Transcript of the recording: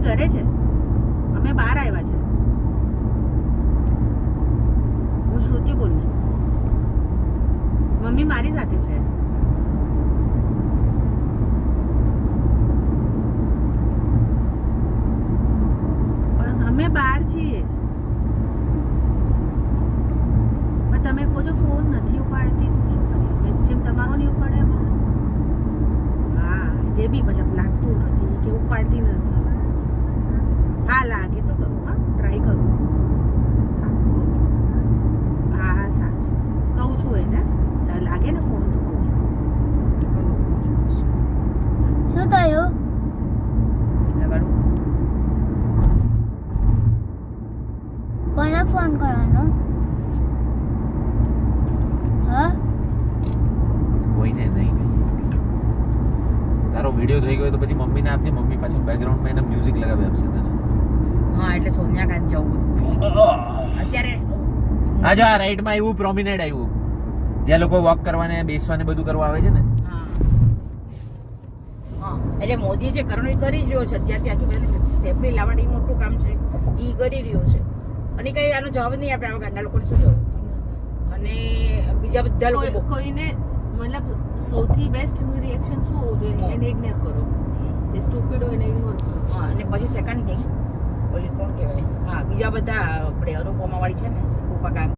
ઘરે છે, અમે બહાર આવ્યા છે. હું શ્રુતિ બોલું છું. મમ્મી મારી સાથે છે. પણ અમે બહાર છીએ. પણ તમે કહો છો ફોન નથી ઉપાડતી, તો શું કરીએ? જેમ તમારો નહીં ઉપાડે અમારો. હા, જે બી મતલબ લાગતું નથી કે ઉપાડતી નથી. હા લાગે તો કરું, હા ટ્રાય કરું. હા હા સારું સારું કહું છું એને, લાગે ને ફોન તો કહું છું. શું થયું? કોને ફોન કરવાનો? હા કોઈને નહીં. તારો વિડિયો થઈ ગયો તો પછી મમ્મીને આપજે. મમ્મી પાછળ બેકગ્રાઉન્ડમાં એને મ્યુઝિક લગાવી આપશે તને. હા એટલે સોનિયા ગાંધી જવું અત્યારે. હા જો આ રાઈટમાં આવ્યું, પ્રોમિનેન્ટ આવ્યું, જ્યાં લોકો વોક કરવાને બેસવાને બધું કરવા આવે છે ને. હા એટલે મોદી જે કરવાનું એ કરી રહ્યો છે અત્યારે. ત્યાંથી બધાને સેફલી લાવવાનું એ મોટું કામ છે, એ કરી રહ્યો છે. અને કઈ આનો જવાબ નહીં આપે આપણા ગામના લોકોને શું જવાબ. અને બીજા બધા લોકો કોઈને મતલબ સૌથી બેસ્ટ રિએક્શન શું હોવું જોઈએ એને ઇગ્નોર કરો. જે સ્ટુપિડ હોય એને ઇગ્નોર કરો. હા અને પછી સેકન્ડ થિંગ ઓલી કોણ કહેવાય, હા બીજા બધા આપણે અનુપમા વાળી છે ને, કૃપા કામ